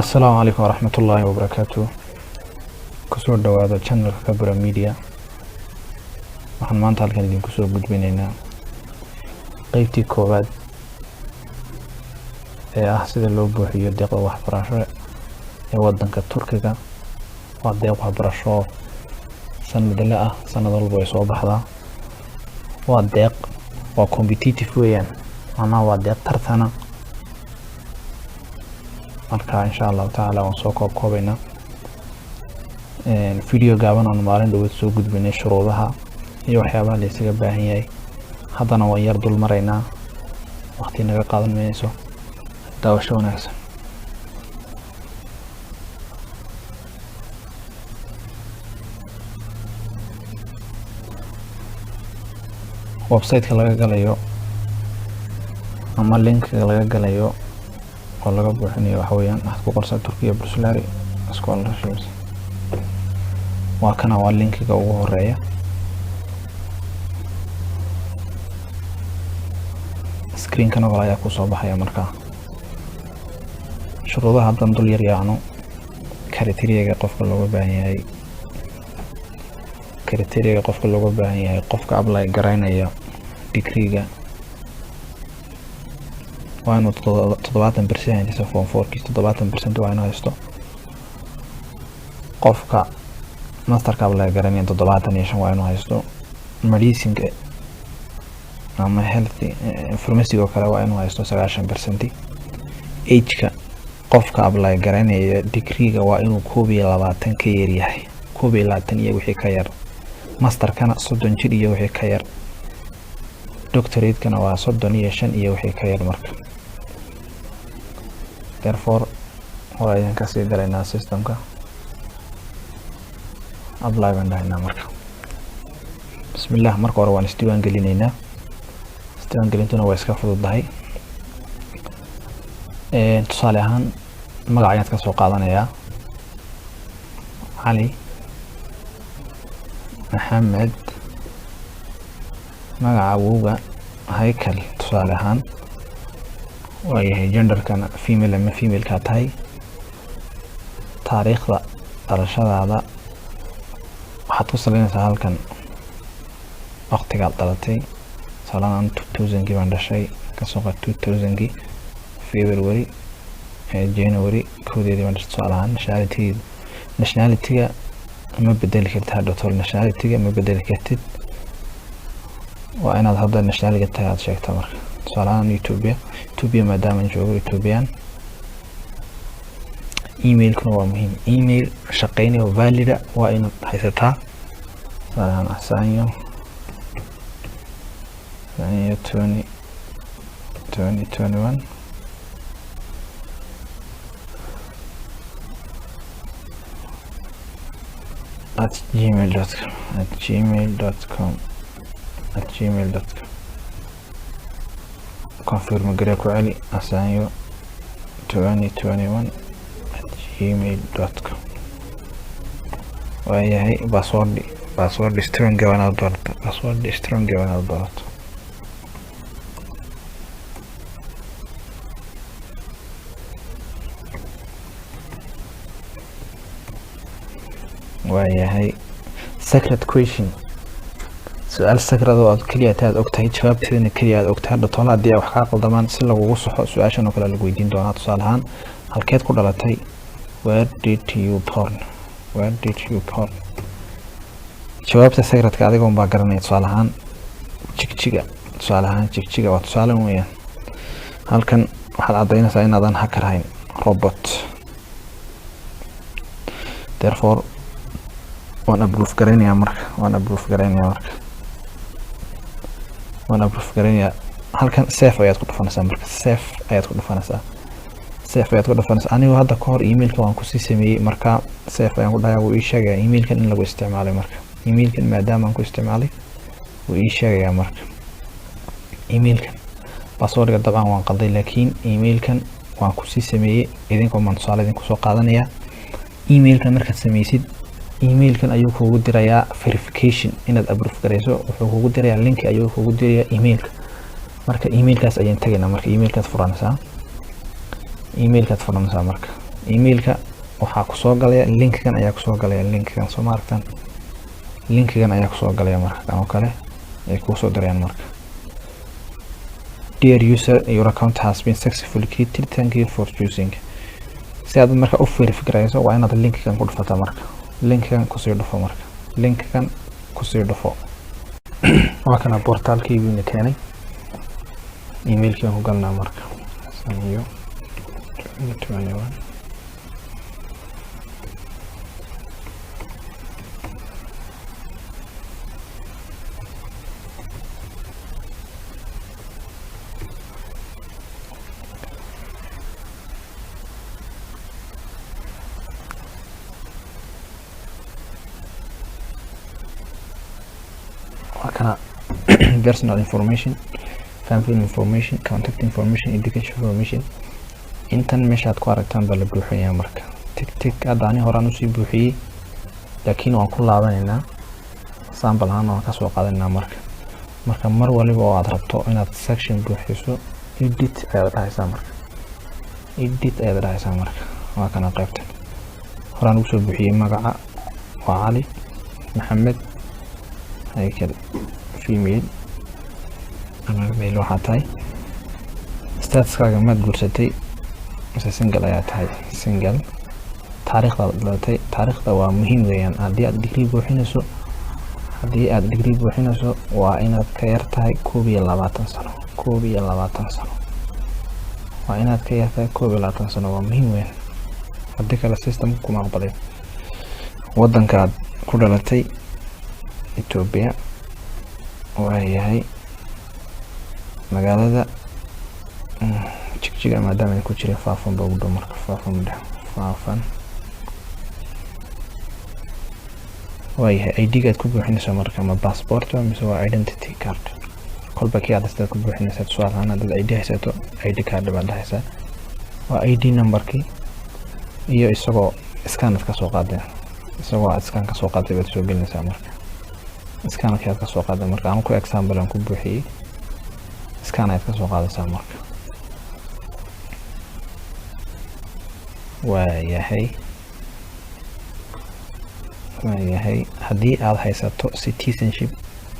السلام عليكم ورحمة الله وبركاته. كسور دواada channelka Kabura Media. waxaan maanta halkan idinku soo gudbinaynaa qaybtii koowaad ee ah sida loo buuxiyo deeqda waxbarasho ee wadanka Turkiga. waa deeq waxbarasho sanadle ah, sanad walba ay soo baxdaa. waa deeq competitive weeyaan, ama waa deeq tartana. marka insha Allah taala waan soo koobaynaa video gaaban oo maalin dhow soo gudbinay shuruudaha iyo waxyaabaha la isaga baahan yahay. haddana waan yar dul maraynaa, waqti naga qaadan mayso. daawasho wanaagsan. website-ka laga galayo ama link-ka laga galayo oo laga buuxinayo waxa weeyaan waxaad ku qorsaa Turkiya Burslari Scholarships. waa kana waa link-ga ugu horeeya. screen-kan oo ayaa ku soo baxaya. marka shuruudaha hadan dul yar yaacno. criteria-ga qofka looga baahan yahay qofka apply garaynaya degree-ga waa inuu 70% form 4 70% waa inuu haysto. qofka masterka apply garaynaya 75 waa inuu haysto. medicine ama health information kale waa inuu haysto 90%. age-ka qofka apply garaynaya degree-ga waa inuu 22 ka yar yahay. 22 iyo wixii ka yar. masterkana 30 jir iyo wixii ka yar. doctorate-kana waa 35 iyo wixii ka yar. marka therefore waa ayaan ka sii galaynaa system-ka. apply baan dhahaynaa. marka bismillah, marka hore waan isdiiwaan gelinaynaa. isdiiwaan gelintuna waa iska fududahay. tusaale ahaan magac ayaad ka soo qaadanayaa. cali maxamed. magaca awowga haykal tusaale ahaan. waa yahay genderkana female ama female-ka tahay. taariikhda dhalashadaada waxaad ku salaynaysaa halkan waqtigaad dhalatay. tusaalehaan 2000 baan dhashay, kasoo qaad 2000 February January koodeedii baan dhashay. tusaalehaan nationality-ga ma bedeli kartid. doctor nationality-ga ma bedeli kartid. waa inaad hadda nationality tahay aad sheegtaa. marka tusaalehaan Ethiopia maadaama aan joogo Ethiopian. email-kuna waa muhiim. email shaqeynaya oo valid waa inaad haysataa. tusaalehaan asanyo 2021 @gmail.com confirm gare ku celi asanyo 2021 @gmail.com. waa yahay password strong gaanaad doorato. waa yahay secret question. su'aal secret oo aad kaliya taad ogtahay jawaabteedana kaliya aad ogtahay. dhatoona haddii wax ka qaldamaan si lagugu saxo su'aashan oo kale lagu weydiin doonaa. tusaale ahaan halkeed ku dhalatay? where did you born? jawaabta secretka adigoon baa garanaya. tusaale ahaan jigjiga waa tusaale weeyaan. halkan waxaad cadaynaysaa inaadan hacker ahayn, robot. therefore waan approve garaynayaa. halkan save ayaad ku dhufanaysaa. marka save ayaad ku dhufanaysaa. anigu hadda ka hor email-ka waan ku sii sameeyay. marka save ayaan ku dhahayaa. wuu ii sheegayaa email-kan in lagu isticmaalay. marka email-kan maadaama aan ku isticmaalay wuu ii sheegayaa. marka email-kan password-ga dabcan waan qalday, laakiin email-kan waan ku sii sameeyay. idinkoo maan tusaale idinku soo qaadanayaa. email-kan markaad sameysid, email-kan ayuu kugu dirayaa verification inaad approve garayso. wuxuu kugu dirayaa link ayuu kugu dirayaa email-ka. marka email-kaas ayaan tagaynaa. marka email-kaad furanaysaa. marka emailka waxaa ku soo galaya linkigan ayaa ku soo galaya linkigan soo maaragtaan linkigan ayaa ku soo galaya marka kan oo kale ay ku soo dirayaan marka dear user your account has been successfully created thank you for choosing si aad marka u verify waa inaad linkigan ku dhufataa marka linkigan ku sii dhufo marka linkigan ku sii dhufo waa kana portalkii wiina keenay emailkiian ku galnaa marka samiyo 21 وكان personal information family information contact information education information intan meeshaad ku aragtaan baa la buuxinayaa marka tig haddaani horaan usii buuxiyey laakiin waan ku laabanaynaa sample ahaan waan kasoo qaadanaynaa marka mar waliba oo aad rabto inaad section buuxiso edit ayaad dhahaysaa marka waa kana qaybtan horaan ugu soo buuxiyey magaca waa cali maxamed هيكل female أنا ميل واحد هاي status كاغا ما تقولستي مثلا single آيات هاي single تاريخ ذاتي تاريخ ذا مهم ويان هدي أدقري بوحينسو وإناد كيرتاي كوبي اللاباتن سنة وإناد كيرتاي كوبي اللاباتن سنة ومهم ويان هدي كلا سيستم كما قبلي ودن كاد كودالتي إثيوبيا وهي magaalada jigjiga maadaama ay ku jireen faafan baa ugu dhow marka faafan waayahay ID-gaad ku buuxinaysaa marka ma passport mise waa identity card kolba kii aad ku buuxinaysaa tusaale ahaan haddaad ID haysato ID card baad dhahaysaa waa ID numberkii iyo isagoo scan ka soo qaaday baad soo gelinaysaa marka scan ka soo qaaday marka aan ku example aan ku buuxiyey scan ka soo qaadaysaa marka waayahay haddii aad haysato citizenship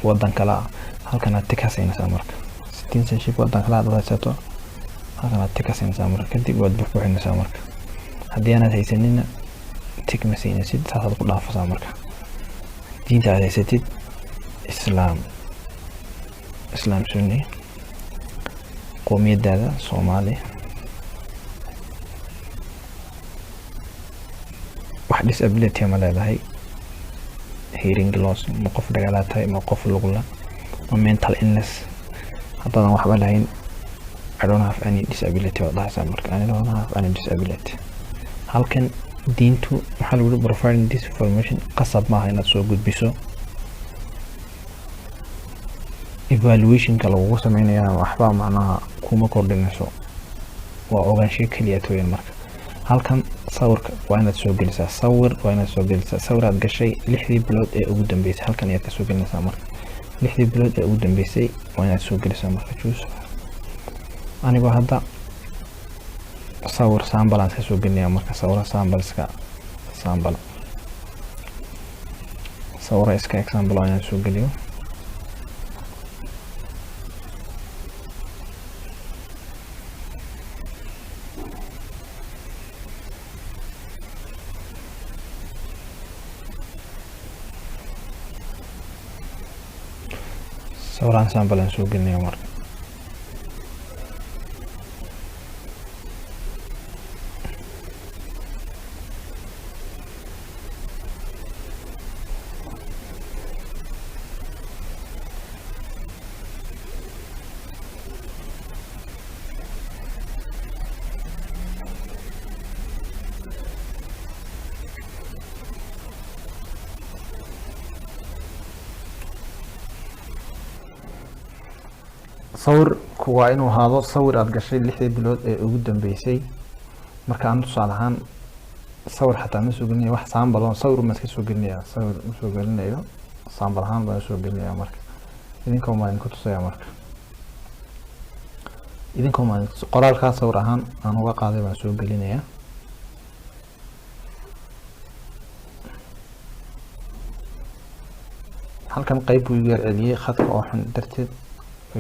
waddan kale ah halkan aad tig siinaysaa marka citizenship waddan kale aad haysato halkan aad tig siinaysaa marka kadib waad buuxinaysaa marka haddii aanad haysanina tig ma siinaysid saasaad ku dhaafaysaa marka diinta aad haysatid islaam sunni qoomiyadaada Soomaali wax disability ma leedahay hearing loss ma qof dhagalaatay ma qof lugla ma mental illness haddana waxba lahayn I don't have any disability oo dhahaysaa marka I don't have any disability halkan diintu waxaa lagu providing this information qasab maaha inaad soo gudbiso evaluation ka lagu sameeynaya waxba macnaha kuma kordhinayso waa ogaansho kaliya tooyin marka halkan sawirka waa inaad soo gelisaa sawir aad gashay 6 bilood ee ugu dambeysay halkan ayaad ka soo gelinaysaa marka 6 bilood ee ugu dambeysay waa inaad soo gelisaa marka choose anigoo hadda sawir sample aan ka soo gelinaya marka sawir sampleska sawir iska example aan soo geliyo sawiraan sample aan soo gelinaya marka sawirku waa inuu ahaado sawir aad gashay 6 bilood ee ugu dambeysay marka aan tusaale ahaan sawir xataa ma soo gelinayo wax sample oo sawir ma iska soo gelinayo sample ahaan baan soo gelinayaa marka idinkoo ma ku tusaya marka qoraalka sawir ahaan aan uga qaaday baan soo gelinayaa halkan qayb buu igu yar celiyey khadka oo xun darteed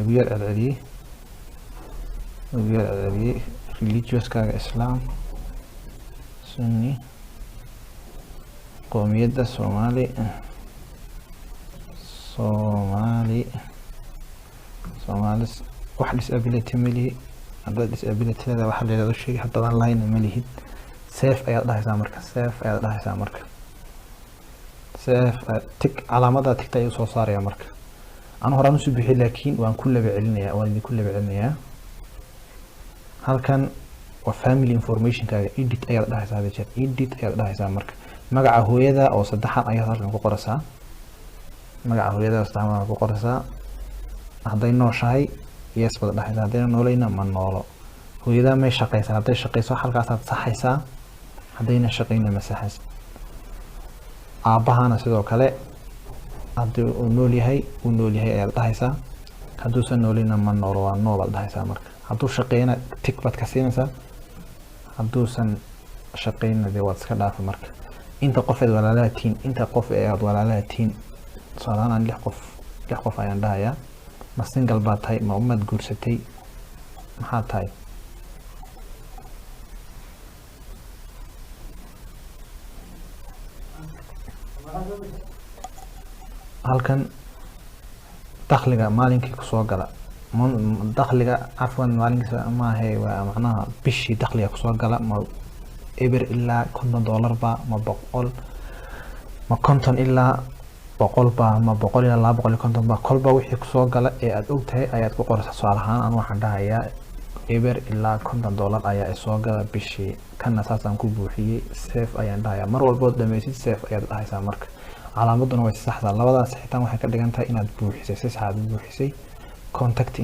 igu yar celiyey religioskaaga islaam sunni qoomiyadda soomaali wax disability malihi haddaad disability leedahay waxa la yidhahdo sheegi haddaadan lahayna malihid safe ayaad dhahaysaa marka safe tig calaamada tigta ayuu soo saaraya marka anu horaan usoo bixiyay laakiin waan idinku laba celinayaa halkan waa family informationkaaga edit ayaad dhahaysaa marka magaca hooyada oo saddexan ayaad halkan ku qoraysaa hadday nooshahay yes baad dhahaysaa haddayna noolayna ma noolo hooyadaa may shaqaysaa hadday shaqayso halkaasaad saxaysaa haddayna shaqayna ma saxaysa aabahana sidoo kale haddii uu nool yahay ayaad dhahaysaa hadduusan noolayna ma noolo waa no baad dhahaysaa marka hadduu shaqeeyna tig baad ka siinaysaa hadduusan shaqeyna dee waad iska dhaafa marka inta qof aad walaalaha tihiin tusaalahaan 6 qof ayaan dhahayaa ma single baad tahay ma ummad guursatay maxaa tahay halkan dakhliga maalinkii kusoo gala dakhliga cafwan maalinkiisa maahe waa macnaha bishii dakhliga kusoo gala ma eber ilaa $50 ba ma 100 ma 50 ilaa 100 ba ma 100 ilaa 250 ba kolba wixii kusoo gala ee aad ogtahay ayaad ku qoraysaa su'aal ahaan aan waxaan dhahayaa eber ilaa $50 ayaa soo gala bishii kana saasaan ku buuxiyey safe ayaan dhahayaa mar walba dhameysid safe ayaad dhahaysaa marka calaamaduna way saxdaa labadaas xitaan waxay ka dhigan tahay inaad buuxisay si sax aad u buuxisay contact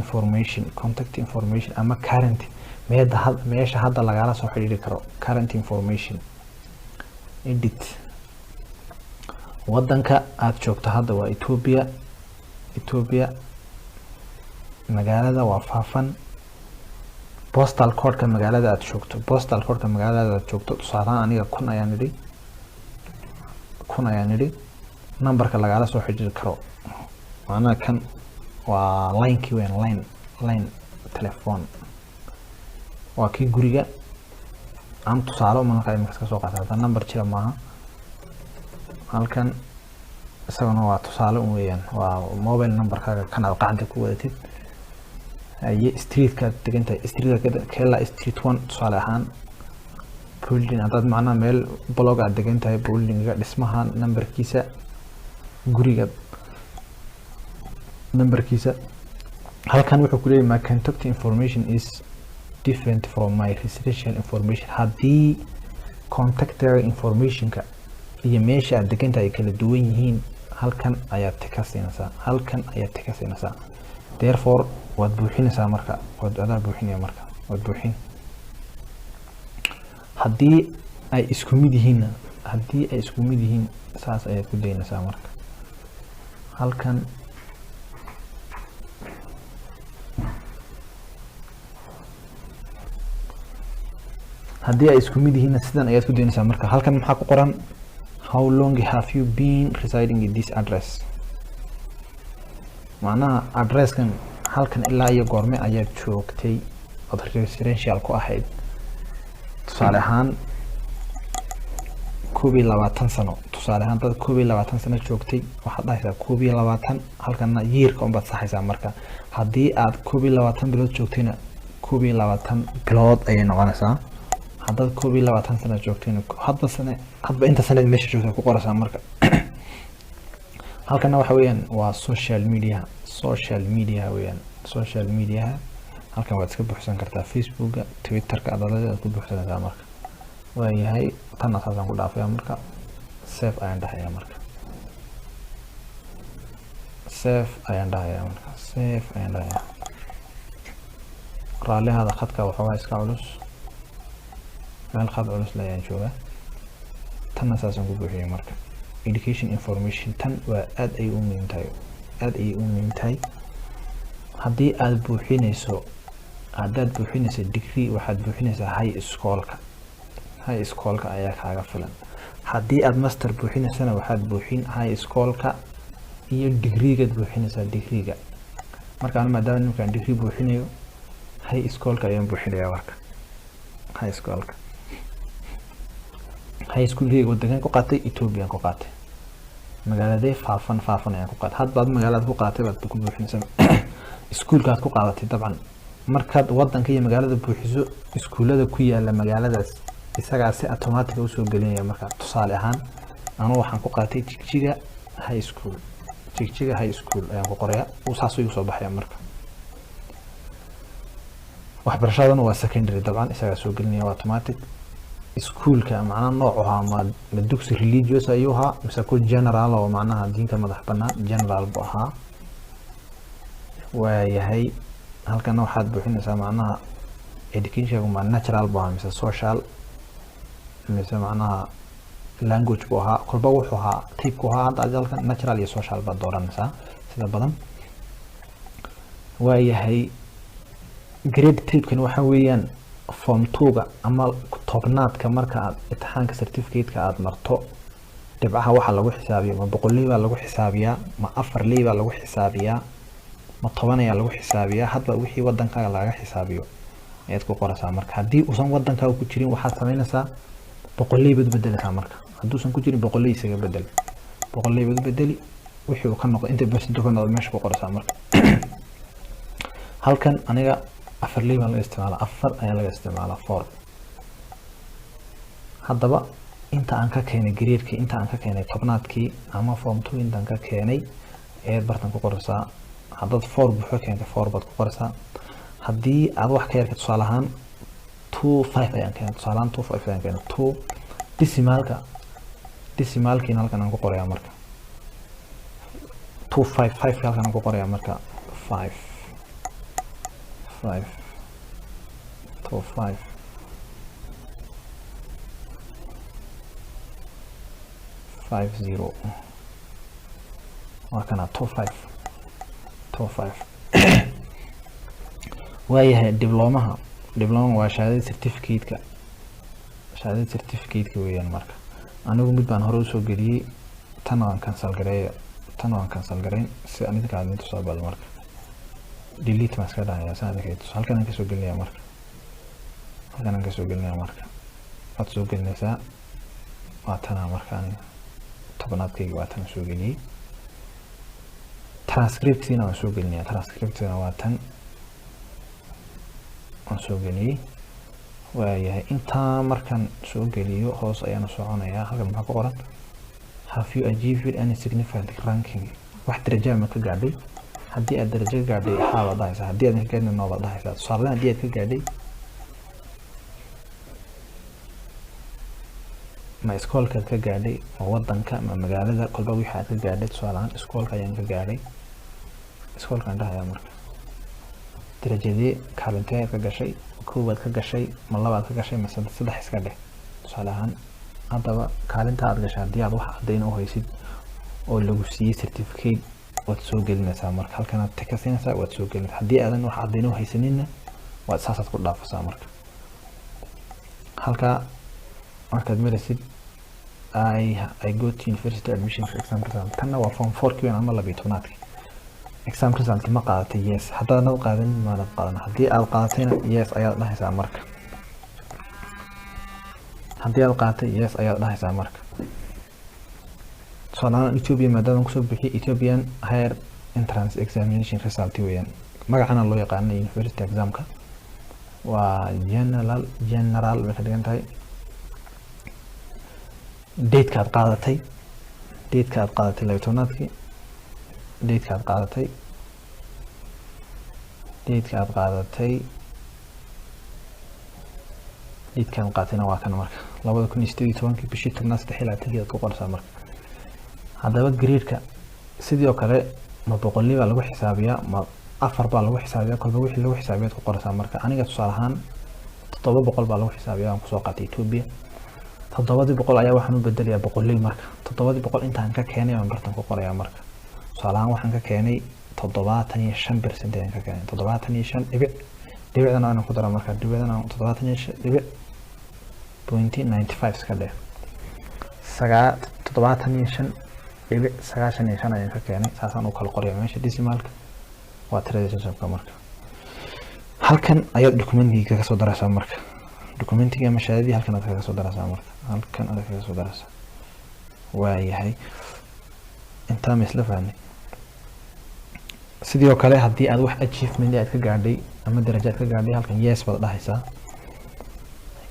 information ama current meesha hadda lagala soo xiriiri karo current information edit wadanka aad joogto hadda waa Ethiopia magaalada waa Faafan postal code ka magaalada aad joogto tusaalahaan aniga kun ayaan idhi numberka lagala soo xiriiri karo macnaha kan waa line-kii weyn line telephone waa kii guriga aan tusaale markaa imika ka soo qaata number jira maaha halkan isaguna waa tusaale weeyaan waa mobile numberkaaga kan aad gacanta ku wadatid streetka degantahay Kela Street 1 tusaale ahaan building haddaad macnaha meel blog aad degantahay buildinga dhismaha numberkiisa guriga numberkiisa halkan wuxuu ku leeyahay my contact information is different from my residential information haddii contact informationka iyo meesha aad degantahay ay kala duwan yihiin halkan ayaad tika siinaysaa therefore waad buuxinaysaa marka waad buuxin haddii ay isku mid yihiin saas ayaad ku daynaysaa marka halkan haddii ay isku mid yihiin sidan ayaad ku daynaysaa marka halkan maxaa ku qoran how long have you been residing in this address macnaha addresskan halkan ilaa iyo goorme ayaad joogtay od residential ku ahayd tusaale ahaan 22 sano tusaale ahaan dad 22 sano joogtay waxaad dhahaysaa 22 halkana yearka un baad saxaysaa marka haddii aad 22 bilood joogtayna 22 bilood ayay noqonaysaa haddaad 22 sano joogtayna hadba inta sanad meesha joogtay ku qoraysaa marka halkana waxa weeyaan waa social media halkan waad iska buuxsan kartaa Facebooka Twitterka aad ku buuxsanaysaa marka waayahay tan asaasan ku dhaafaya marka save ayaan dhahayaa marka raalli hada khadka waxaa iska culus meel khad culus ayaan joogaa tan asaasan ku buuxiyay marka education information tan waa aad ay u muhiim tahay haddii aad buuxinayso degree waxaad buuxinaysaa high schoolka ayaa kaaga filan haddii aad master buuxinaysana waxaad buuxin high schoolka iyo degree-ga buuxinaysaa degree-ga. marka aan maadaama ninkan degree buuxinayo high school-ka ayaan buuxinayaa marka high school-ka high school-ka wadankan ku qaatay Ethiopia ku qaatay magaalada faafan ayaan ku qaatay hadba magaalada ku qaatay baad ku buuxinaysaa iskuulkaad ku qaadatay dabcan markaad wadanka iyo magaalada buuxiso iskuulada ku yaala magaaladaas isaga si automatic u soo gelinaya marka tusaale ahaan anu waxaan ku qaatay Jigjiga high school ayaan ku qorayaa oo saas u soo baxaya marka waxbarashadan waa secondary dabcan isaga soo gelinaya automatic iskuulka macna nooc ah ma dugsi religious ayuha mise ku general oo macnaha diinta madax banaan general buu ahaa waayahay halkan waxaad buuxinaysaa macnaha education ma natural buu ahaa mise social mise macnaha language buu ahaa kolba wuxuu ahaa type ku ahaa hadda halkan natural iyo social baad dooranaysaa sida badan waayahay grade type-kan waxa weeyaan form 2-ga ama tobnaadka marka aad imtixaanka certificate-ka aad marto dhibcaha waxa lagu xisaabiyo ma 100 baa lagu xisaabiyaa ma 4 baa lagu xisaabiyaa ma 10 ayaa lagu xisaabiyaa hadba wixii wadankaaga laga xisaabiyo ayaad ku qoraysaa marka haddii uusan wadankaaga ku jirin waxaad samaynaysaa 100 baad bedelaysaa marka hadduusan ku jirin 100 isaga bedel 100 baad bedeli wixii uu ka noqdo inta percent ka noqdo meesha ku qoraysaa marka halkan aniga 4 baa laga isticmaalaa 4 ayaa laga isticmaalaa 4 haddaba inta aan ka keenay grade-kii inta aan ka keenay tobnaadkii ama form 2 inta aan ka keenay ee bartan ku qoraysaa haddaad 4 buuxo keentay 4 baad ku qoraysaa haddii aad wax ka yarka tusaale ahaan 2.5 ayaan keenay tusaale ahaan 2.5 ayaan keenay 2 decimalkiina halkan aan ku qorayaa marka 2.5 halkan aan ku qorayaa marka 5 to 5 50 وكان 2.5 waayahay diblooma waa shahaadada certificate-ka weeyaan marka anigu mid baan hore u soo geliyay tan waan cancel gareyn si aniga ka mid soo bal marka delete maska dhaya saadkeed halkan aan ka soo gelinayaa marka waad soo gelinaysaa waa tan marka aniga tobnaadkayga waa tan soo geliyay transcript-ina waan soo gelinayaa transcript-ina waa tan aan soo geliyay waayahay intaa markaan soo geliyo hoos ayaan soconayaa halkan maxaa ku qoran have you achieved any significant ranking wax darajo ma ka gaadhay haddii aad darajo ka gaadhay xaaba dhahaysaa haddii aad ka gaadhay nooba dhahaysaa tusaale haddii aad ka gaadhay ma iskoolkaad ka gaadhay ma wadanka ma magaalada kolba wixii aad ka gaadhay tusaale ahaan iskoolka ayaan ka gaadhay iskoolkaan dhahayaa marka darajadii kaalintee ka gashay koowaad ka gashay ma labaad ka gashay ma saddex iska dheh tusaale ahaan haddaba kaalinta aad gashay haddii aad wax caddayn u haysid oo lagu siiyey certificate waad soo gelinaysaa marka halkan aad ka siinaysaa waad soo gelinaysaa haddii aadan wax caddayn u haysaninna waad saasaad ku dhaafaysaa marka halka markaad maraysid I go to university admission for exam result tanna waa form 4 ama 12 exam result ma qaadatay yes haddaad qaadan ma qaadan haddii aad qaadatayna yes ayaad dhahaysaa marka haddii aad qaadatay yes ayaad dhahaysaa marka tusaale Ethiopia maadaama ku soo bixiyay Ethiopian Higher Entrance Examination Result weeyaan magacana loo yaqaan university exam-ka waa general waxay dhigan tahay date-ka aad qaadatay labtoonaadkii date-ka aad qaatayna waa kan marka 2018 bishii 10 ku qorsaa marka haddaba grade-ka sidoo kale ma 100 baa lagu xisaabiyaa ma 4 baa lagu xisaabiyaa kolba wixii lagu xisaabiyaa ku qorsaa marka aniga tusaale ahaan 700 baa lagu xisaabiyaa aan ku soo qaatay Ethiopia 700 ayaa waxaan u bedelayaa 100 marka 700 intaan ka keenay aan bartan ku qorayaa marka tusaale ahaan waxaan ka keenay 75% ayaan ka keenay 75 dhibicdana aan ku daro marka dhibicdana 75.95 iska dheh 75 9.95 ayaan ka keenay saasaan u kala qoraya meesha decimalka waa tirada jajabka marka halkan ayaad documentiga kaga soo daraysaa marka documentiga ama shahaadadii halkan aad kaga soo daraysaa marka halkan aad kaga soo daraysaa waayahay intaa misla fahnay sidoo kale haddii aad wax achievement aad ka gaadhay ama darajaad ka gaadhay halkan yes baad dhahaysaa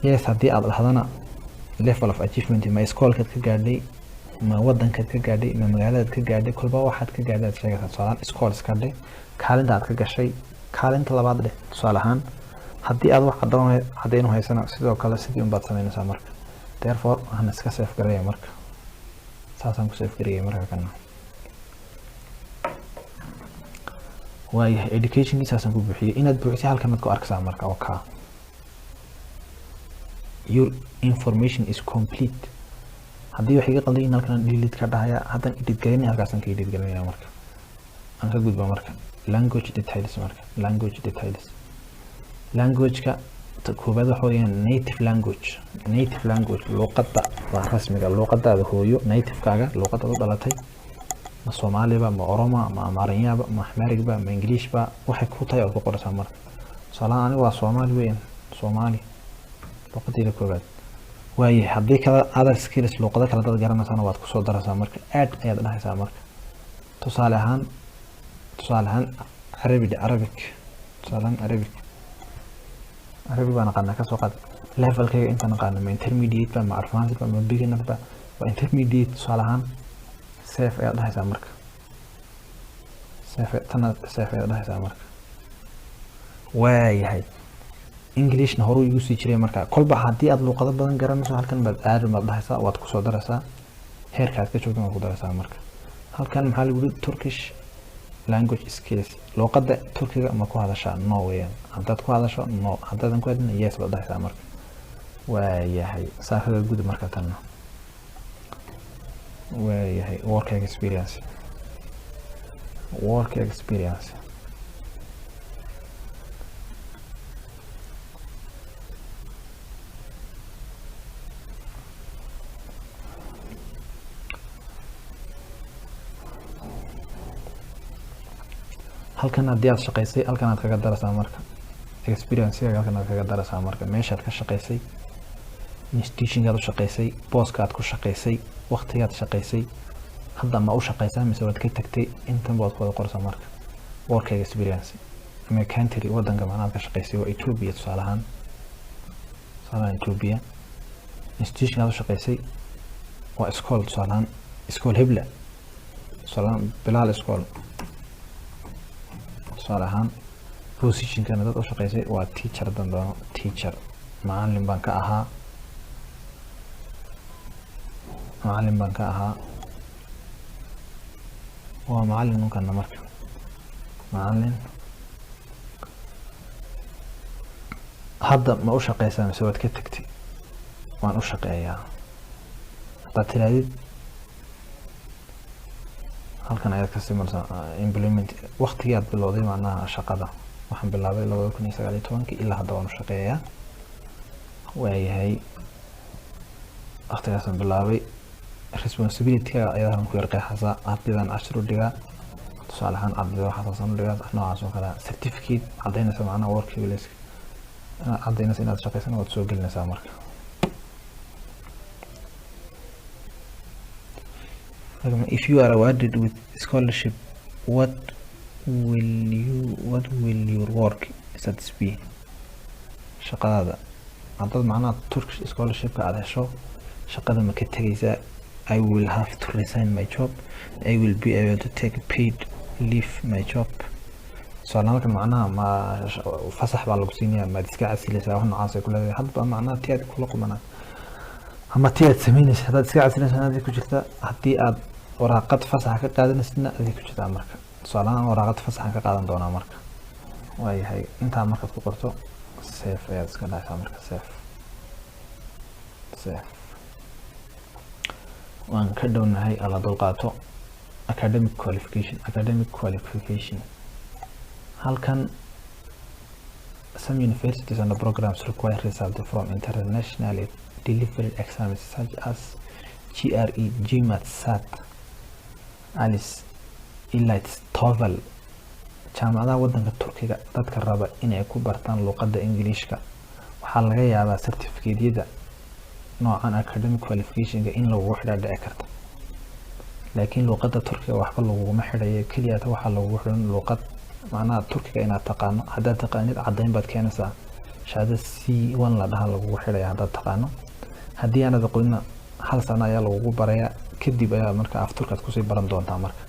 yes haddii aad dhahdana level of achievement ma iskoolkaad ka gaadhay ma wadankaad ka gaadhay ma magaaladaad ka gaadhay kolba waxaad ka gaadhay aad sheegaysaa tusaale iskool iska dheh kaalinta aad ka gashay kaalinta labaad dheh tusaale ahaan haddii aad wax caddayn u haysana sidoo kale sidii unbaad samaynaysaa marka therefore waxaan iska safe garaya marka saasaan ku safe garayay marka kana waayahay educationkii saasaan ku buuxiyey inaad buuxisay halkan aad ku arkaysaa marka oo kaa your information is complete haddii wax iga qalday in halkan delete ka dhahaya haddaan edit galinay halkaasaan ka edit galinaya marka aan ka gudba marka language details marka language details language-ka koobaad waxa weeyaan native language luqadda waa rasmiga luqadaada hooyo native-kaaga luqadaad u dhalatay ma Soomaaliba ma Oromo ma Amaariyaba ma Axmaarigba ma Englishba waxay ku tahay oo ku qoraysaa marka salaam aniga waa Soomaali weeyaan Soomaali luqadayda koobaad waayahay haddii kala other skills luqada kala dad garanaysana waad ku soo daraysaa marka aad ayaad dhahaysaa marka tusaale ahaan Arabic tusaale Arabic baan aqaanaa kasoo qaad levelkayga intaan aqaano ma intermediate ba ma advanced ba ma beginner ba waa intermediate tusaale ahaan safe ayaad dhahaysaa marka safe ayaad dhahaysaa marka waayahay Englishna horu igu sii jiray marka kolba haddii aad luqado badan garanayso halkan baad aad dhahaysaa waad ku soo daraysaa heerka aad ka joogto waad ku daraysaa marka halkan maxaa lagu yiri Turkish language skills luqadda Turkiga ma ku hadashaa no weeyaan haddaad ku hadasho no haddaadan ku hadlin yes baad dhahaysaa marka waayahay saafada guud marka tan waayahay work experience halkan haddii aad shaqaysay halkan aad kaga daraysaa marka experience-ga halkan aad kaga daraysaa marka meeshaad ka shaqaysay institution-gaad u shaqaysay booska-aad ku shaqaysay waqtigaad shaqaysay hadda ma u shaqaysaa mise waad ka tagtay intan baad ku wada qoraysaa marka work experience ama country wadanka macnaha ka shaqaysay waa Ethiopia tusaale ahaan Ethiopia institution-gaad u shaqaysay waa iskool tusaale ahaan iskool hebla tusaale ahaan Bilaal iskool tusaale ahaan position-kana dad u shaqaysay waa teacher dandoono teacher macallin baan ka ahaa waa macallin ninkana marka macallin hadda ma u shaqaysaa mise waad ka tagtay waan u shaqeeyaa haddaad tirahdid halkan ayaad ka simaysaa implement waqtigii aad bilowday macnaha shaqada waxaan bilaabay 2019 ilaa hadda waan u shaqeeyaa waayahay waqtigaasaan bilaabay responsibility-ga ayadaan ku yar qeexaysaa ardaydan cashir u dhigaa tusaale ahaan ardayda waxaasaan u dhigaa noocaas oo kale certificate caddaynaysa macnaha work experience caddaynaysa inaad shaqaysana waad soo gelinaysaa marka if you are awarded with scholarship what will your work status be shaqadaada haddaad macnaha Turkish scholarship-ka aad hesho shaqada ma ka tegaysaa I will have to resign my job I will be able to take paid leave my job halkan macnaha ma fasax baa lagu siinayaa ma iska casilaysaa wax noocaas ay ku leedahay hadba macnaha tiyaad kula qumanaa ama tiyaad samaynaysaa haddaad iska casilaysaa aad ku jirta haddii aad waraaqad fasax ka qaadanaysidna aad ku jirtaa marka tusaalahaan waraaqad fasax ka qaadan doonaa marka waayahay intaa markaad ku qorto safe ayaad iska dhahaysaa marka safe waan ka dhownahay ala dulqaato academic qualification halkan some universities and programs require results from internationally delivered exams such as GRE, GMAT, SAT IELTS IELTS TOEFL jaamacadaha wadanka Turkiga dadka raba inay ku bartaan luqadda Ingiriiska waxaa laga yaabaa certificate-yada noocan academic qualification-ka in lagu xidhaa dhici karta laakiin luqadda Turkiga waxba laguma xidhayo kaliya waxa lagu xidhan luqad macnaha Turkiga inaad taqaano haddaad taqaanid caddayn baad keenaysaa shahaado C1 la dhaha lagu xidhaya haddaad taqaano haddii aanad aqoonin hal sano ayaa lagu barayaa kadib ayaa marka afturkaad kusii baran doontaa marka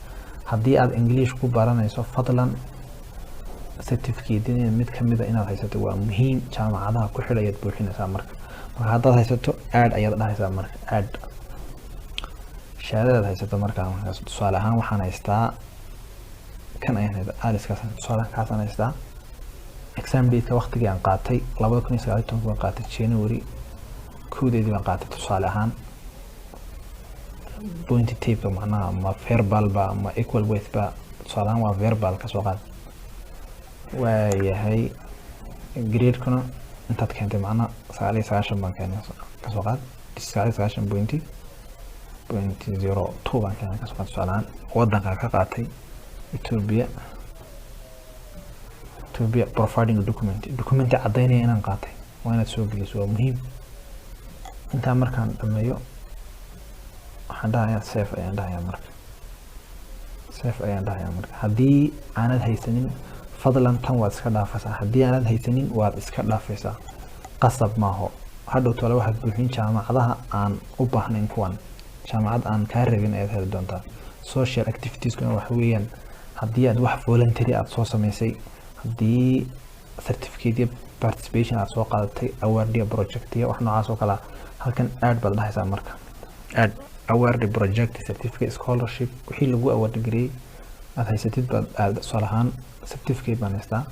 haddii aad English ku baranayso fadlan certificate mid kamid ah inaad haysato waa muhiim jaamacadaha ku xidhayaad buuxinaysaa marka haddaad haysato aad ayaad dhahaysaa marka aad shahaadadaad haysato markaa tusaale ahaan waxaan haystaa kan ayaan haysta IELTS-kaas tusaalahan haystaa exam date-ka waqtigii aan qaatay 2019 baan qaatay January 2 baan qaatay tusaale ahaan point tape macnaha ma verbal ba ma equal weight ba tusaale ahaan waa verbal ka soo qaad waayahay grade-kuna intaad keentay macnaha 9 baan keenay ka soo qaad 9.02 baan keenay ka soo qaad tusaale ahaan wadanka ka qaatay Ethiopia providing document caddaynaya inaan qaatay waa inaad soo geliso waa muhiim intaa markaan dhameeyo waxaan dhahayaa safe ayaan dhahayaa marka haddii aanad haysanin fadlan tan waad iska dhaafaysaa haddii aanad haysanin waad iska dhaafaysaa qasab maaho hadhow tole waxaad buuxin jaamacadaha aan u baahnayn kuwan jaamacad aan kaa rabin ayaad heli doontaa social activitieskuna waxa weeyaan haddii aad wax voluntary aad soo samaysay haddii certificate participation aad soo qaadatay award project iyo wax noocaas oo kale halkan aad baad dhahaysaa marka aad award project certificate scholarship wixii lagu award gareeyay aad haysatid baad aad tusaale ahaan certificate baan haystaa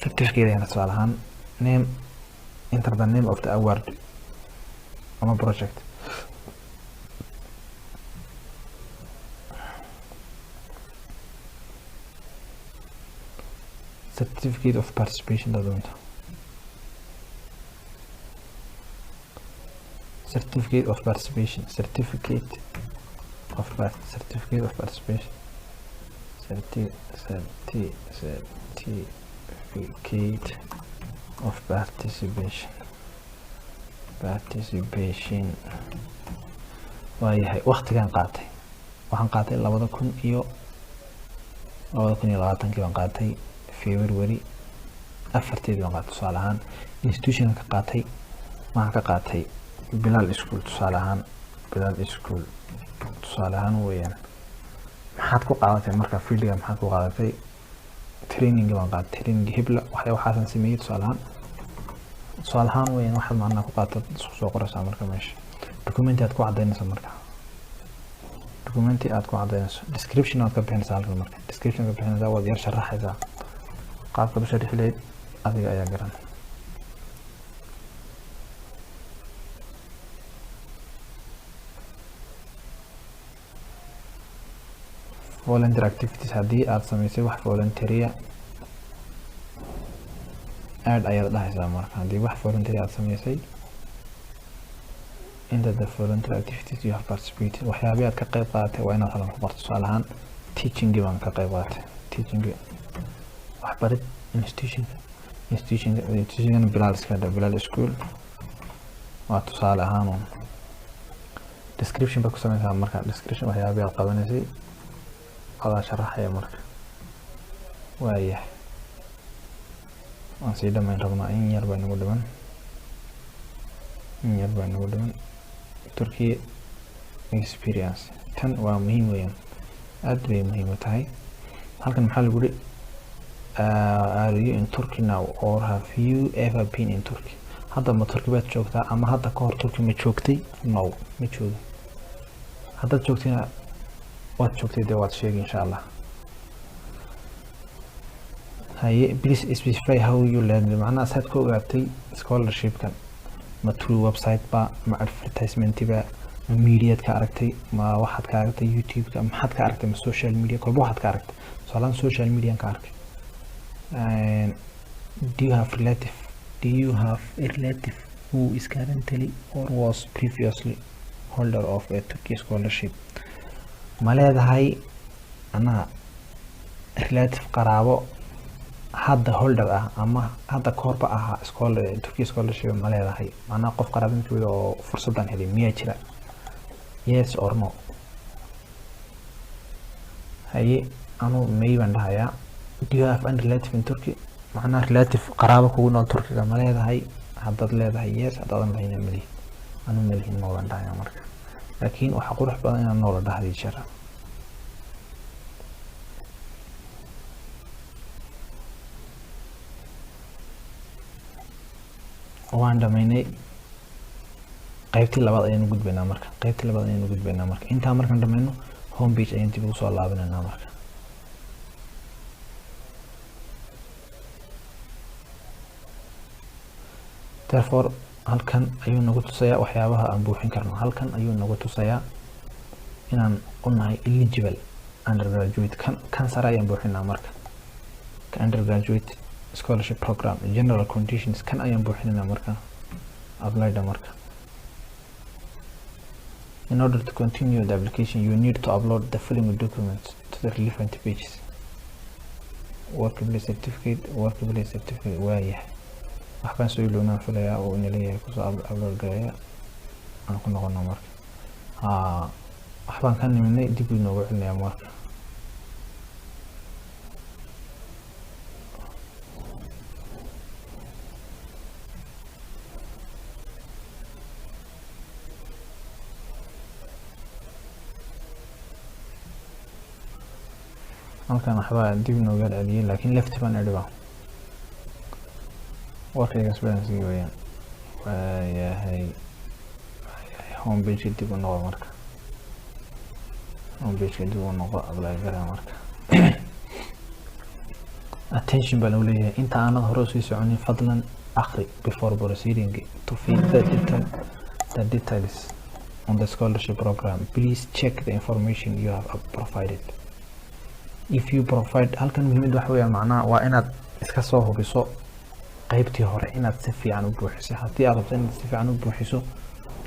certificate ayaan tusaale ahaan name enter the name of the award ama project certificate of participation certificate of participation certificate of participation waayahay waqtigan qaatay waxaan qaatay 2020 baan qaatay February 4 baan qaatay tusaale ahaan institution ka qaatay waxaan ka qaatay Bilal School tusaale ahaan weeyaan maxaad ku qaadatay marka fieldiga maxaad ku qaadatay training baan qaatay training hebla waxaan sameeyay tusaale ahaan weeyaan waxaad macnaha ku qaatay isku soo qoraysaa marka meesha document aad ku cadaynaysaa marka description aad ka bixinaysaa halkan marka description ka bixinaysaa waad yar sharaxaysaa qaabka u sharixi lahayd adiga ayaa garan volunteer activities haddii aad samaysay wax voluntary aad ayaad dhahaysaa marka haddii wax voluntary aad samaysay inta the volunteer activities you have participated waxyaabii aad ka qayb qaadatay waa inaad halkan ku qorto tusaale ahaan teaching baan ka qayb qaatay waxbarid institution Bilal School waa tusaale ahaan description baad ku samaysaa marka description waxyaabii aad qabanaysay adaa sharaxaya marka waayahay waan sii dhamayn rabnaa in yar baa nagu dhiman Turkey experience tan waa muhiim weeyaan aad bay muhiim u tahay halkan maxaa lagu yiri are you in Turkey now or have you ever been in Turkey hadda ma Turkey baad joogtaa ama hadda ka hor Turkey ma joogtay no ma joogin haddaad joogtayna waad joogtay dee waad sheegi insha Allah haye please specify how you learned macnaha saad ku ogaatay scholarship-kan ma through website ba ma advertisement ba ma media ka aragtay ma waxaad ka aragtay YouTube-ka maxaad ka aragtay ma social media kolba waxaad ka aragtay soolaan social media ka arkay do you have a relative who is currently or was previously holder of a Turkish scholarship ma leedahay ana relative qaraabo hadda holder ah ama hadda korba aha Turkish scholarship ma leedahay macnaha qof qaraabinkiisa oo fursadan helay miyaa jira yes or no haye anu may baan dhahayaa do you have any relative in Turkey macnaha relative qaraabo kugu nool Turkiga ma leedahay haddaad leedahay yes haddaadan lahayn mali anu malihin ma baan dhahayaa marka laakiin waxa qurux badan inaan noola dhahdii jira waan dhamaynay qaybtii labaad ayaan gudbaynaa marka inta markaan dhamayno home page ayaan dib ugu soo laabanayna marka therefore halkan ayuu nagu tusayaa waxyaabaha aan buuxin karno halkan ayuu nagu tusayaa inaan u nahay eligible undergraduate kan sare ayaan buuxinaa marka ka undergraduate scholarship program general conditions kan ayaan buuxinayna marka apply marka in order to continue the application you need to upload the following documents to the relevant pages workplace certificate waayahay waxbaan soo ilownaa filayaa oo in leeyahay kusoo upload gareeya aan ku noqono marka waxbaan ka niminay dib inoogu celinayaa marka halkan waxbaa dib inooga celiyay laakiin left baan edhiba work experience weeyaan waayahay home page dib u noqo marka apply garaa marka attention baa loo leeyahay inta aanad hore usii soconin fadlan akhri before proceeding to fill the details on the scholarship program please check the information you have provided if you provide halkan muhiimad waxa weeyaan macnaha waa inaad iska soo hubiso qaybtii hore inaad si fiican u buuxiso haddii aad rabto inaad si fiican u buuxiso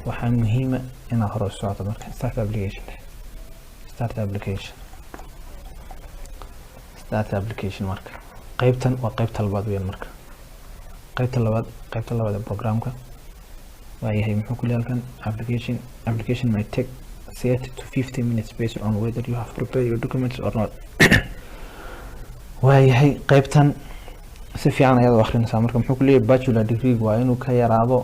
waxaa muhiim ah inaad hore u socoto marka start application marka qaybtan waa qaybta labaad weeyaan marka qaybta labaad ee programka waayahay muxuu ku leeyahay halkan application might take 30 to 50 minutes based on whether you have prepared your documents or not waayahay qaybtan si fiican ayaad u akhrinaysaa marka muxuu ku leeyahay bachelor degree waa inuu ka yaraado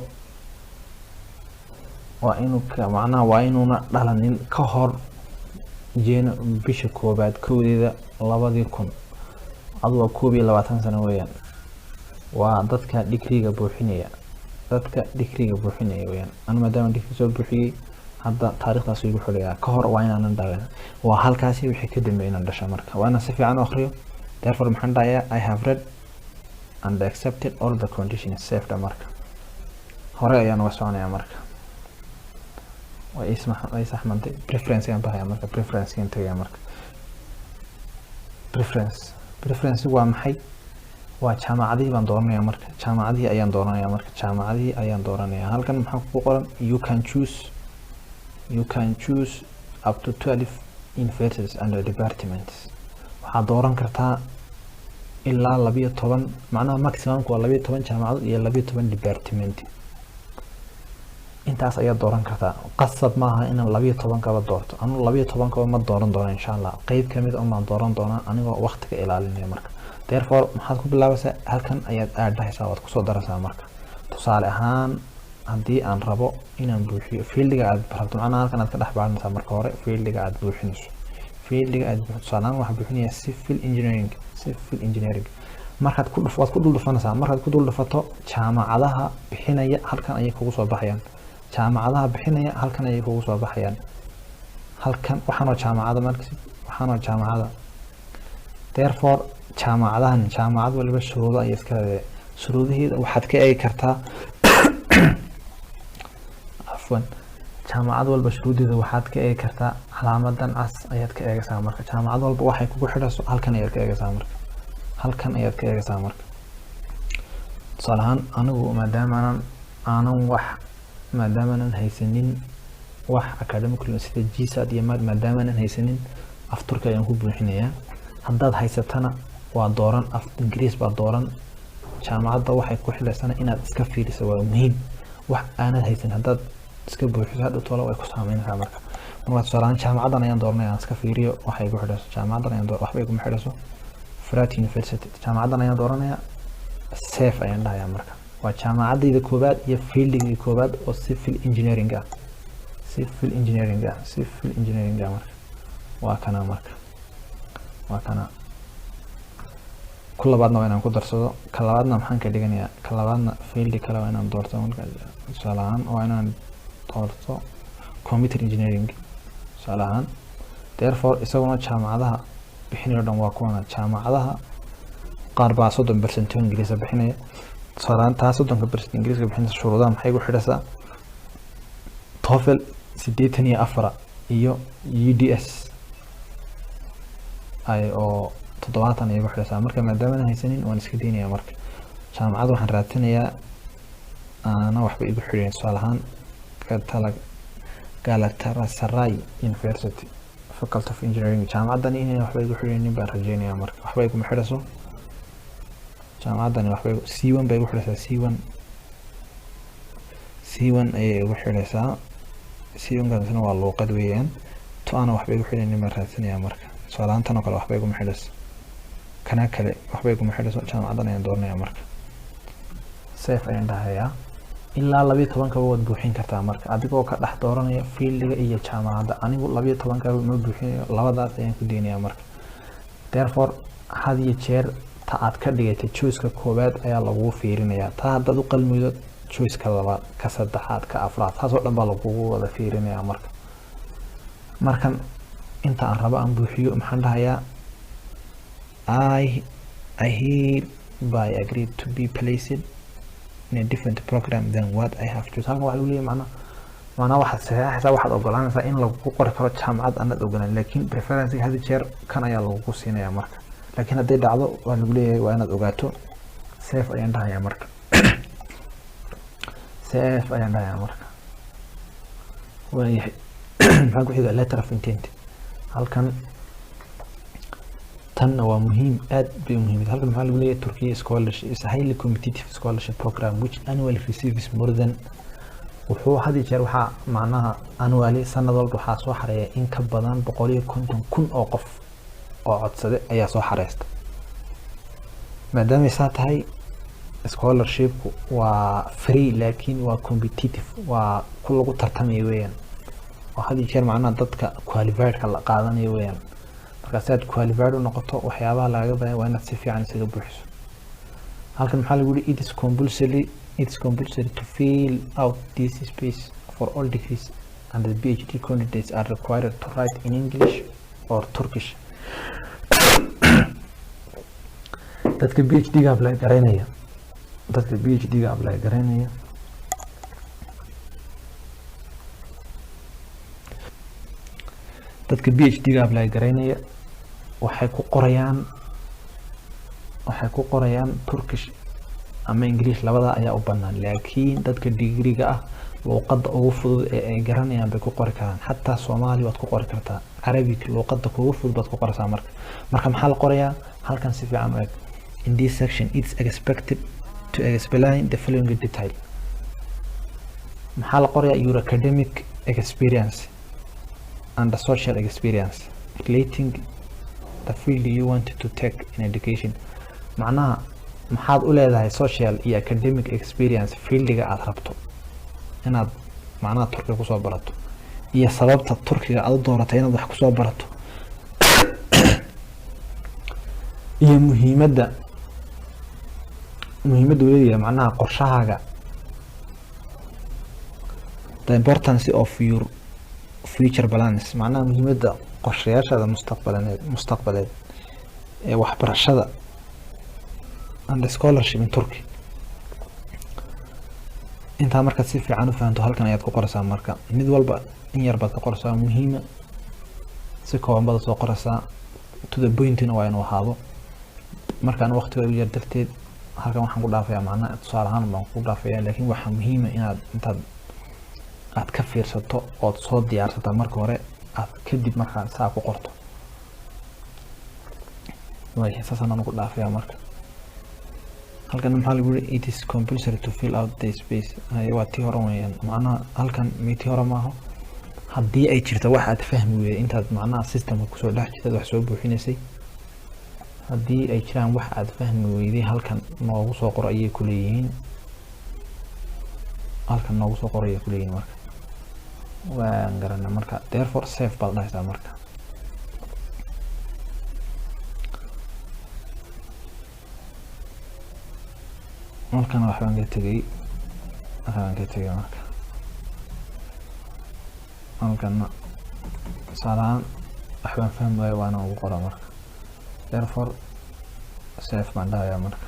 waa inuuna dhalanin ka hor bisha koobaad kowdeeda 2000 aduu 21 sano weeyaan waa dadka degree-ga buuxinaya weeyaan anu maadaama degree soo buuxiyay hadda taariikhdaas igu xulaya ka hor waa inaanan dhalan waa halkaasi wixii ka dambeeyay inaan dhasho marka waa inaan si fiican u akhriyo therefore maxaan dhahayaa I have read and accepted all the conditions saved marka hore ayaan uga soconayaa marka way saxmantay preference ayaan bahayaa marka preference marka preference waa maxay waa jaamacadii baan dooranayaa marka jaamacadii ayaan dooranayaa halkan maxaa ku qoran you can choose up to 12 universities and departments waxaad dooran kartaa ilaa 12 macnaha maximum waa 12 jaamacadood iyo 12 department intaas ayaa dooran kartaa qasab maaha inaan 12 kaba doorto anu 12 kaba ma dooran doono insha Allah qayb kamid ah ma dooran doona anigoo waqtiga ilaalinaya marka therefore maxaad ku bilaabaysaa halkan ayaad aadaysaa waad ku soo daraysaa marka tusaale ahaan haddii aan rabo inaan buuxiyo fieldiga aad rabto macnaha halkan aad ka dhex baaranaysaa marka hore fieldiga aad buuxinayso tusaale ahaan waxaan buuxinayaa civil engineering markaad ku dul dhufanaysaa markaad ku dul dhufato jaamacadaha bixinaya halkan ayay kugu soo baxayaan halkan waxaanoo jaamacada therefore jaamacad waliba shuruudo ayay iska leedahay shuruudaheeda waxaad ka eegi kartaa jaamacad walba shuruudeeda waxaad ka eegi kartaa calaamadan cas ayaad ka eegaysaa marka jaamacad walba waxay kugu xidhayso halkan ayaad ka eegaysaa marka tusaale ahaan anigu maadaama aanan haysanin wax academic sida GSAT iyo maadaama aan haysanin af turki ayaan ku buuxinayaa. haddaad haysatana waa dooran af ingiriis baa dooran. jaamacadda waxay ku xilaysanaa inaad iska fiiriso, waa muhiim. wax aanad haysan haddaad iska buuxiso hadhow tolo way ku saameynaysaa. marka tusaale jaamacaddan ayaan dooranaya aan iska fiiriyo waxay ku xidhayso. jaamacaddan ayaan waxba iguma xidhayso. Frat University jaamacaddan ayaan dooranaya, safe ayaan dhahayaa. marka waa jaamacaddayda koobaad iyo fieldigii koobaad oo civil engineering ah. marka waa kana ku labaadna waa inaan ku darsado. ka labaadna maxaan ka dhiganayaa? ka labaadna fieldi kale waa inaan doorto. marka tusaale ahaan waa inaan doorto computer engineering tusaale ahaan. therefore isaguna jaamacadaha bixinayo dhan waa kuwana. jaamacadaha qaar baa 30% ingiriis bixinaya. tusaale ahaan taa 30% ingiriiska bixinaysa shuruudaha maxay ku xidhaysaa? TOEFL 84 iyo UDS ay oo 70 ay ku xidhaysaa. marka maadaama aan haysanin waan iska deynayaa. marka jaamacadda waxaan raadinayaa ana waxba igu xidhayeen. tusaale ahaan Galatasaray University Faculty of Engineering jaamacaddan inay waxba igu xidhaynin baan rajeynayaa. marka waxba iguma xidhayso jaamacaddan. waxba C1 bay igu xidhaysaa. C1 ayay igu xidhaysaa. C1 kaasna waa luuqad weeyaan. to ana waxba igu xidhaynin baan raadinayaa. marka tusaale ahaan tan oo kale waxba iguma xidhayso. kana kale waxba iguma xidhayso. jaamacaddan ayaan dooranayaa. marka safe ayaan dhahayaa. ilaa 12 waad buuxin kartaa. marka adigoo ka dhex dooranaya fieldiga iyo jaamacadda. anigu 12 ma buuxinayo, labadaas ayaan ku deynayaa. marka therefore had iyo jeer ta aad ka dhigaytay choice-ka koobaad ayaa lagu fiirinayaa. taa haddaad u qalmido choice-ka labaad, ka saddexaad, ka afraad, taas oo dhan baa lagugu wada fiirinayaa. markan inta aan rabo aan buuxiyo maxaan dhahayaa? I hereby agree to be placed in a different program than what I have chosen. halkan waxa lagu leeyahay macnaha waxaad saxeexaysaa, waxaad ogolaanaysaa in lagu qori karo jaamacad aanad ogolaan, laakiin preference had jeer kan ayaa lagu siinayaa. marka laakiin hadday dhacdo waa lagu leeyahay waa inaad ogaato. safe ayaan dhahayaa. marka safe ayaan dhahayaa. marka waayahay maxaan ku xigaa? letter of intent. halkan tanna waa muhiim, aad bay muhiim. halkan maxaa lagu leeyahay? Turkiya scholarship is a highly competitive scholarship program which annually receives more than wuxuu had jeer waxaa macnaha annually sanad walba waxaa soo xareeya in ka badan 150,000 oo qof oo codsade ayaa soo xareysta. maadaama ay saa tahay scholarshipku waa free laakiin waa competitive, waa ku lagu tartamayo weeyaan. oo had jeer macnaha dadka qualified-ka la qaadanayo weeyaan. marka si aad qualified u noqoto waxyaabaha laga baahan waa inaad si fiican isaga buuxiso. halkan maxaa lagu yidhi? It's compulsory to fill out this space for all degrees and the PhD candidates are required to write in English or Turkish. dadka PhD-ga apply garanaya waxay ku qorayaan Turkish ama English, labada ayaa u bannaan. laakiin dadka digriga ah luqadda ugu fudud ee ay garanayaan bay ku qori karaan. xataa Soomaali waad ku qori kartaa. Arabic luqadda ugu fudud baad ku qoraysaa. marka maxaa la qorayaa? halkan si fiican u eg. In this section it's expected to explain the following detail. maxaa la qorayaa? Your academic experience and the social experience relating the field you wanted to take in education. macnaha maxaad u leedahay social iyo academic experience fieldiga aad rabto inaad macnaha Turkiga kusoo barato, iyo sababta Turkiga aad u dooratay inaad wax kusoo barato, iyo muhiimadda weeye macnaha qorshahaaga. The importance of your future plans. macnaha muhiimadda qorshayaashaada mustaqbaleed ee waxbarashada and scholarship in Turkey. intaa markaad si fiican u fahanto halkan ayaad ku qoraysaa. marka mid walba in yar baad ka qoraysaa muhiima, si kooban baad soo qoraysaa. to the point-na waa inuu ahaado. markaan waqtiga u yar darteed halkan waxaan ku dhaafayaa macnaha tusaale ahaan baan ku dhaafayaa. laakiin waxaa muhiima inaad intaad aad ka fiirsato ood soo diyaarsataa marka hore aad kadib markaa saa ku qorto. way saasana nagu dhaafaya marka halkan maxaa lagu yiri it is compulsory to fill out the space. waa tii hore weeyaan macnaha halkan meetii hore maaha haddii ay jirto wax aad fahmi weyday intaad macnaha systemka kusoo dhex jirtad wax soo buuxinaysay haddii ay jiraan wax aad fahmi weyday halkan noogu soo qor ayay ku leeyihiin halkan noogu soo qor ayay ku leeyihiin marka waan garanaa marka therefore save baad dhahaysaa marka halkan waxaan ka tegay marka halkan salaan waxaan fahmay waana ugu qora marka therefore save baan dhahayaa marka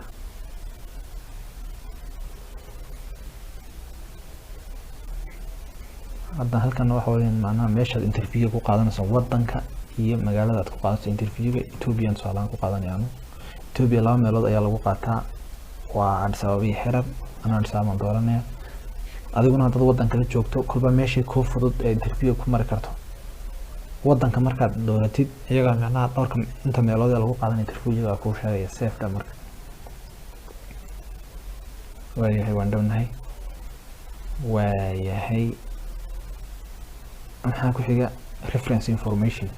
hadda halkan waxa weeyaan macnaha meeshaad interview ku qaadanayso wadanka iyo magaalada aad ku qaadanayso interviewga Ethiopian salaan ku qaadanayaan Ethiopia laba meelood ayaa lagu qaataa waa Addis Ababa iyo Xerar ana Addis Ababa dooranaya adiguna dad wadanka la joogto kulba meeshii ku fudud ee interview ku mari karto wadanka markaad dooratid iyaga macnaha dhowrka inta meelood ee lagu qaadan interviewga ku sheegaya save ka marka waayahay waan dhawnahay waayahay maxaa ku xiga reference information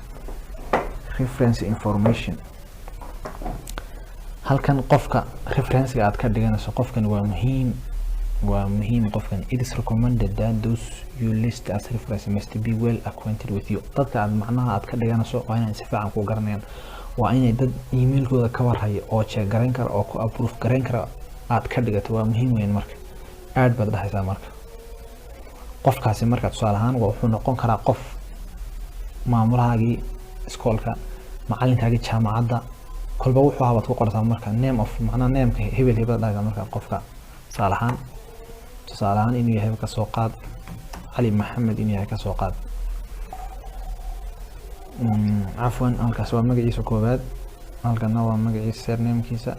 halkan qofka reference aad ka dhiganayso qofkan waa muhiim qofkan it is recommended that those you list as reference must be well acquainted with you dadka aad macnaha aad ka dhiganayso waa inay si fiican ku garanayaan waa inay dad emailkooda ka warhayo oo check gareyn kara oo ku approve gareyn kara aad ka dhigato waa muhiim weyn marka aad baad dhahaysaa marka qofkaasi marka tusaale ahaan wuxuu noqon karaa qof maamulahaagii iskoolka macalinkaagii jaamacadda kolba wuxuu habaad ku qortaa marka name of macnaha nameka hebel dhaga marka qofka tusaale ahaan inuu yahay ka soo qaad Ali Maxamed inuu yahay ka soo qaad afwan halkaas waa magaciisa koobaad halkana waa magaciisa surname-kiisa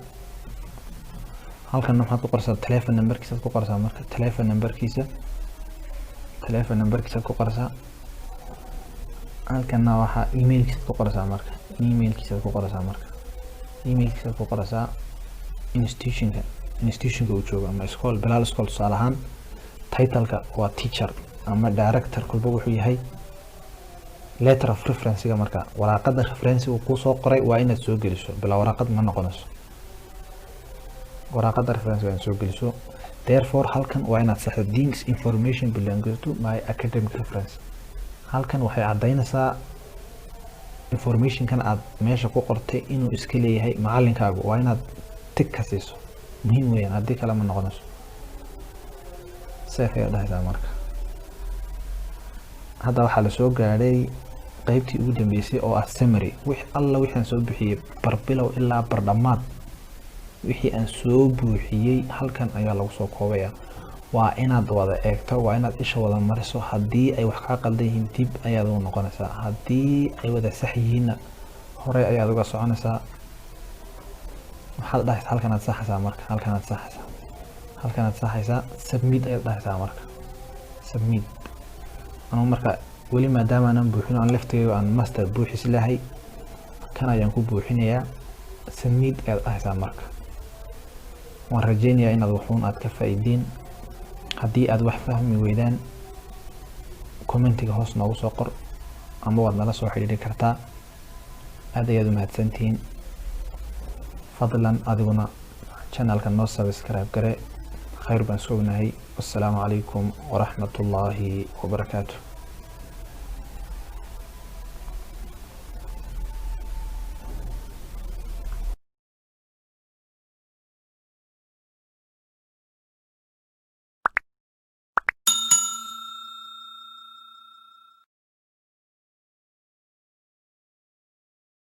halkan waxaad ku qortaa telephone number-kiisa ku qortaa marka telephone number-kiisa ku qortaa halkana waxa email-kiisa ku qortaa marka email-kiisa ku qortaa institution-ka uu joogo ama school bilaal school tusaale ahaan title-ka waa teacher ama director kulba wuxuu yahay letter of reference-ga marka waraaqada reference uu ku soo qoray waa inaad soo geliso bilaa waraaqad ma noqonayso waraaqada reference waa soo geliso therefore halkan waa inaad saxdo things information belongs to my academic reference halkan waxay cadaynaysaa information kan aad meesha ku qortay inuu iska leeyahay macalinkaagu waa inaad tig ka siiso muhiim weeyaan haddii kale ma noqonayso save ayaa dhahaysaa marka hadda waxaa la soo gaadhay qaybtii ugu dambeysay oo ah summary wixii aan soo buuxiyey barbilow ilaa bardhamaad wixii aan soo buuxiyey halkan ayaa lagu soo koobaya waa inaad wada eegto waa inaad isha wada mariso haddii ay wax kaa qaldan yihiin dib ayaad ugu noqonaysaa haddii ay wada sax yihiinna hore ayaad uga soconaysaa waxaad dhahaysaa halkanaad saxaysaa marka halkanaad saxaysaa submit ayaad dhahaysaa marka submit anuu marka weli maadaama aanan buuxin aan laftigeeyo aan master buuxis lahay kan ayaan ku buuxinayaa submit ayaad dhahaysaa marka waan rajeynayaa inaad waxuun aad ka faa'iideen haddii aad wax fahmi weydaan commentiga hoos noogu soo qor ama waad nala soo xiriiri kartaa aad ayaad u mahadsantihiin fadlan adiguna channelka noo subscribe gare khayr baan sugnahay wassalaamu calaykum waraxmatullaahi wabarakaatuh